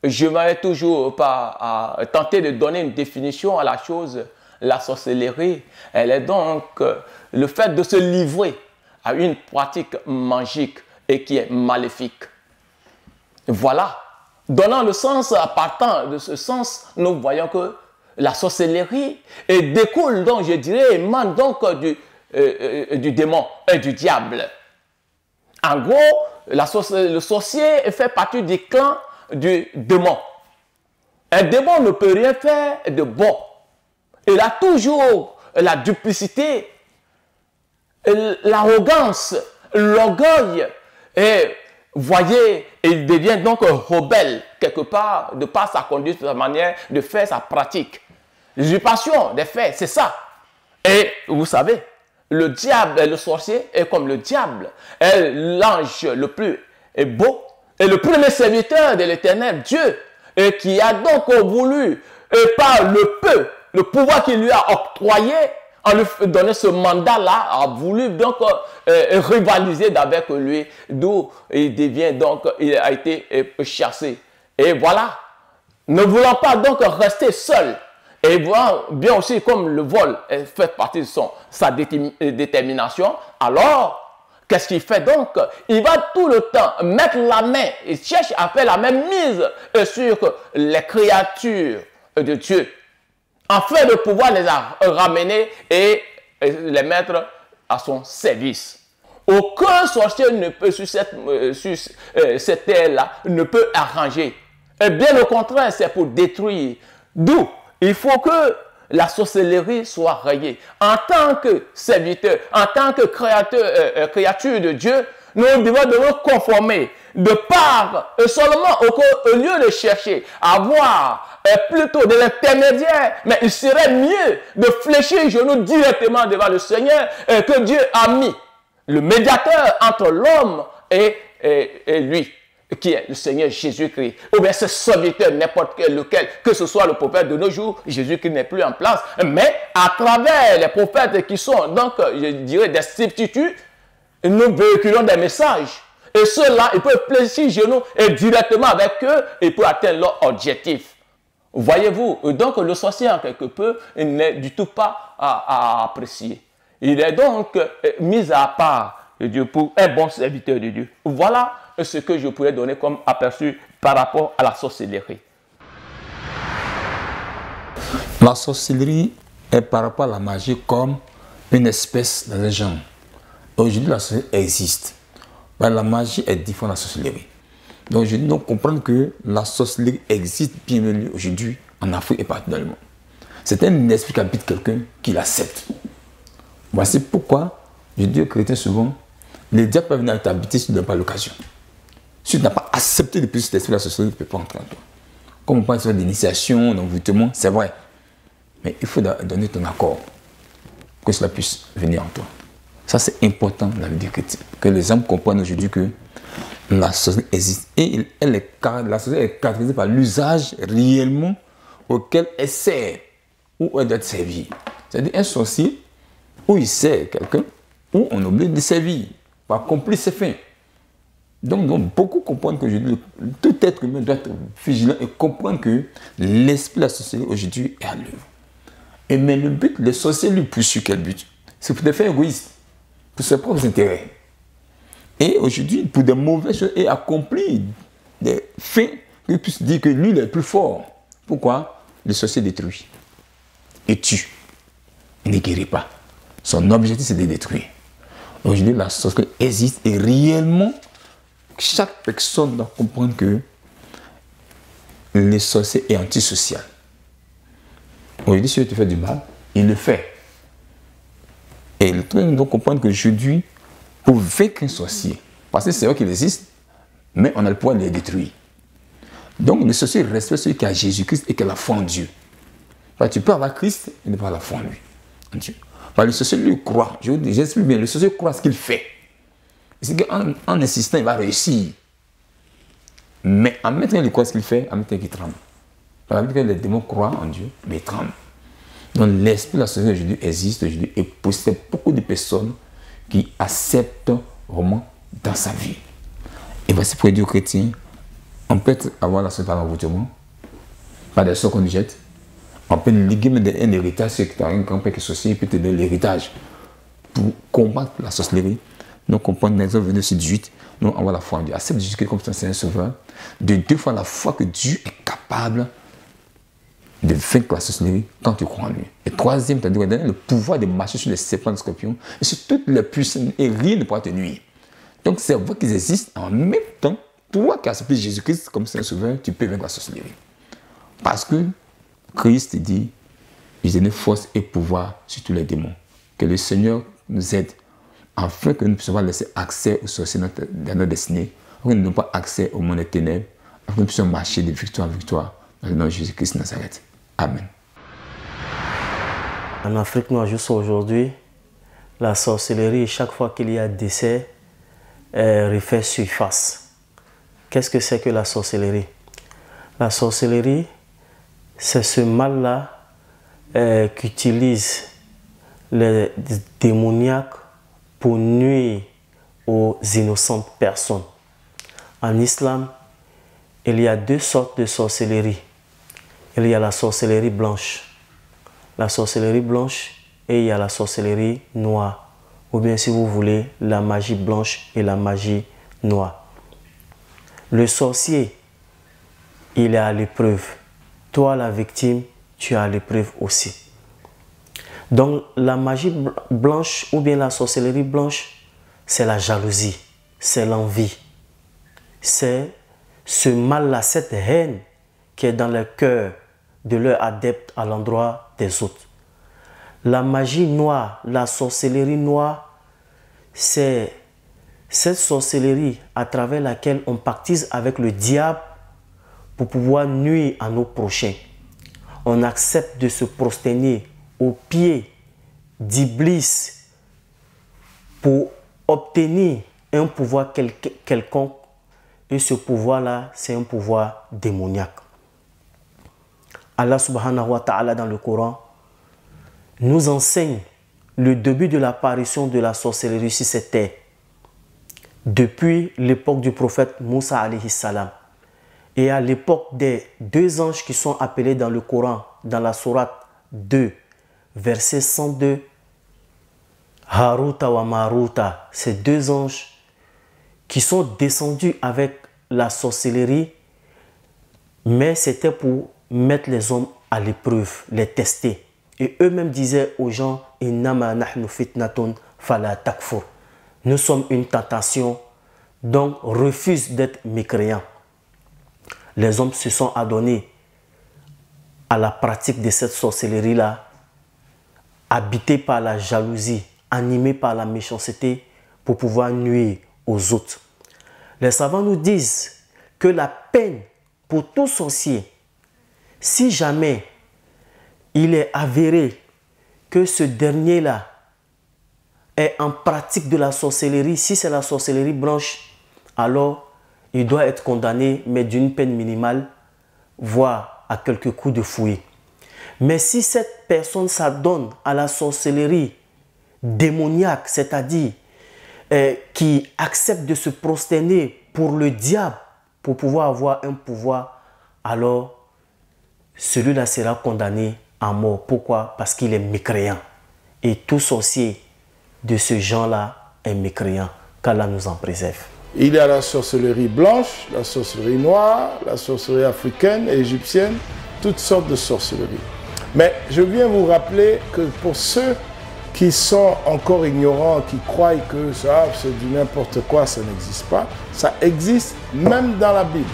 je m'avais toujours pas tenté de donner une définition à la chose. La sorcellerie, elle est donc le fait de se livrer à une pratique magique et qui est maléfique. Voilà. Donnant le sens, partant de ce sens, nous voyons que la sorcellerie découle donc, je dirais, émane donc du démon et du diable. En gros, le sorcier fait partie du clan du démon. Un démon ne peut rien faire de bon. Il a toujours la duplicité, l'arrogance, l'orgueil. Et voyez, il devient donc rebelle quelque part de par sa conduite, sa manière de faire sa pratique. L'usurpation des faits, c'est ça. Et vous savez, le diable, le sorcier est comme le diable, est l'ange le plus beau et le premier serviteur de l'Éternel Dieu, et qui a donc voulu, par le pouvoir qu'il lui a octroyé, en lui donnant ce mandat-là, a voulu donc rivaliser avec lui, d'où il devient donc, il a été chassé. Et voilà, ne voulant pas donc rester seul, et voyant bien aussi comme le vol fait partie de sa détermination, alors, qu'est-ce qu'il fait donc? Il va tout le temps mettre la main, il cherche à faire la même mise sur les créatures de Dieu, afin de pouvoir les ramener et les mettre à son service. Aucun sorcier ne peut, sur cette terre-là, ne peut arranger. Et bien au contraire, c'est pour détruire. D'où il faut que la sorcellerie soit rayée. En tant que serviteur, en tant que créature de Dieu, nous devons nous conformer de part seulement au lieu de chercher à avoir plutôt de l'intermédiaire, mais il serait mieux de fléchir les genoux directement devant le Seigneur que Dieu a mis, le médiateur entre l'homme et lui, qui est le Seigneur Jésus-Christ. Ou bien ce serviteur, n'importe lequel, que ce soit le prophète de nos jours, Jésus-Christ n'est plus en place, mais à travers les prophètes qui sont donc, je dirais, des substituts, nous véhiculons des messages. Et ceux-là, ils peuvent fléchir les genoux et directement avec eux, ils peuvent atteindre leur objectif. Voyez-vous, donc le sorcier en quelque peu n'est du tout pas à apprécier. Il est donc mis à part de Dieu pour un bon serviteur de Dieu. Voilà ce que je pourrais donner comme aperçu par rapport à la sorcellerie. La sorcellerie est par rapport à la magie comme une espèce d'un genre. Aujourd'hui, la sorcellerie existe. Mais la magie est différente de la sorcellerie. Donc, je dois comprendre que la sorcellerie existe bien aujourd'hui en Afrique et partout dans le monde. C'est un esprit qui habite quelqu'un qui l'accepte. Voici pourquoi je dis aux chrétiens souvent, le diable peut venir t'habiter si tu ne donnes pas l'occasion. Si tu n'as pas accepté depuis cet esprit de la sorcellerie, il ne peut pas entrer en toi. Comme on parle sur l'initiation, l'envoûtement, c'est vrai. Mais il faut donner ton accord pour que cela puisse venir en toi. Ça, c'est important dans la vie des chrétiens. Que les hommes comprennent aujourd'hui que la sorcellerie existe. Et la sorcellerie est caractérisée par l'usage réellement auquel elle sert ou elle doit être servie. C'est-à-dire un sorcier où il sert quelqu'un, où on oublie de servir, pour accomplir ses fins. Donc, beaucoup comprennent qu'aujourd'hui, tout être humain doit être vigilant et comprendre que l'esprit de la sorcellerie aujourd'hui est à l'œuvre. Mais le but, le sorcier lui poursuit quel but? C'est pour des fins égoïstes, pour ses propres intérêts. Et aujourd'hui, pour des mauvaises choses, et accomplir des fins qu'il puisse dire que lui, il est le plus fort. Pourquoi? Le sorcier détruit et tue. Il ne guérit pas. Son objectif, c'est de détruire. Aujourd'hui, la sorcellerie existe et réellement, chaque personne doit comprendre que le sorcier est antisocial. Aujourd'hui, si tu fais du mal, il le fait. Et le truc, nous devons comprendre qu'aujourd'hui, pour vaincre un sorcier, parce que c'est vrai qu'il existe, mais on a le pouvoir de les détruire. Donc, le sorcier respecte celui qui a Jésus-Christ et qui a la foi en Dieu. Parce que tu peux avoir Christ et ne pas avoir la foi en lui, en Dieu. Parce que le sorcier lui croit, j'explique bien, le sorcier croit à ce qu'il fait. C'est qu'en insistant, il va réussir. Mais en mettant il croit ce qu'il fait, en mettant il tremble. Parce que les démons croient en Dieu, mais ils tremblent. Donc l'esprit de la sorcellerie aujourd'hui existe aujourd'hui et possède beaucoup de personnes qui acceptent vraiment dans sa vie. Et voici pour les chrétiens, On peut avoir la sorcellerie par l'envoûtement, par des sorts qu'on nous jette. On peut liguer un héritage, c'est que tu as un grand-père qui est sorcier, il peut te donner l'héritage. Pour combattre la sorcellerie, nous comprenons les hommes venus sur 18, nous avons la foi en Dieu. Accepte Jésus comme ton Seigneur Sauveur. De deux fois la foi que Dieu est capable de vaincre la sorcellerie quand tu crois en lui. Et troisième, tu as donné le pouvoir de marcher sur les serpents et les scorpions et sur toutes les puissances et rien ne pourra te nuire. Donc c'est vrai qu'ils existent en même temps. Toi qui as accepté Jésus-Christ comme Seigneur Sauveur, tu peux vaincre la sorcellerie. Parce que Christ dit, il donne force et pouvoir sur tous les démons. Que le Seigneur nous aide afin que nous puissions laisser accès aux sorciers dans notre destinée, afin que nous n'ayons pas accès au monde des ténèbres, afin que nous puissions marcher de victoire en victoire dans le nom de Jésus-Christ de Nazareth. Amen. En Afrique noire, jusqu'à aujourd'hui, la sorcellerie, chaque fois qu'il y a décès, refait surface. Qu'est-ce que c'est que la sorcellerie? La sorcellerie, c'est ce mal-là qu'utilisent les démoniaques pour nuire aux innocentes personnes. En islam, il y a deux sortes de sorcellerie. Il y a la sorcellerie blanche. La sorcellerie blanche et il y a la sorcellerie noire. Ou bien si vous voulez, la magie blanche et la magie noire. Le sorcier, il est à l'épreuve. Toi, la victime, tu es à l'épreuve aussi. Donc, la magie blanche ou bien la sorcellerie blanche, c'est la jalousie, c'est l'envie. C'est ce mal-là, cette haine qui est dans le cœur de leurs adeptes à l'endroit des autres. La magie noire, la sorcellerie noire, c'est cette sorcellerie à travers laquelle on pactise avec le diable pour pouvoir nuire à nos prochains. On accepte de se prosterner aux pieds d'Iblis pour obtenir un pouvoir quelconque. Et ce pouvoir-là, c'est un pouvoir démoniaque. Allah subhanahu wa ta'ala dans le Coran nous enseigne le début de l'apparition de la sorcellerie sur cette terre. Depuis l'époque du prophète Moussa alayhi salam. Et à l'époque des deux anges qui sont appelés dans le Coran, dans la sourate 2, verset 102, Haruta wa Maruta, ces deux anges qui sont descendus avec la sorcellerie, mais c'était pour mettre les hommes à l'épreuve, les tester. Et eux-mêmes disaient aux gens, Innama nahnu fitnatun fala takfur. Nous sommes une tentation, donc refuse d'être mécréant. Les hommes se sont adonnés à la pratique de cette sorcellerie-là, habités par la jalousie, animés par la méchanceté pour pouvoir nuire aux autres. Les savants nous disent que la peine pour tout sorcier, si jamais il est avéré que ce dernier-là est en pratique de la sorcellerie, si c'est la sorcellerie blanche, alors il doit être condamné, mais d'une peine minimale, voire à quelques coups de fouet. Mais si cette personne s'adonne à la sorcellerie démoniaque, c'est-à-dire qui accepte de se prosterner pour le diable, pour pouvoir avoir un pouvoir, alors celui-là sera condamné à mort. Pourquoi? Parce qu'il est mécréant. Et tout sorcier de ce genre-là est mécréant. Qu'Allah nous en préserve. Il y a la sorcellerie blanche, la sorcellerie noire, la sorcellerie africaine et égyptienne, toutes sortes de sorcelleries. Mais je viens vous rappeler que pour ceux qui sont encore ignorants, qui croient que ça, c'est du n'importe quoi, ça n'existe pas, ça existe même dans la Bible.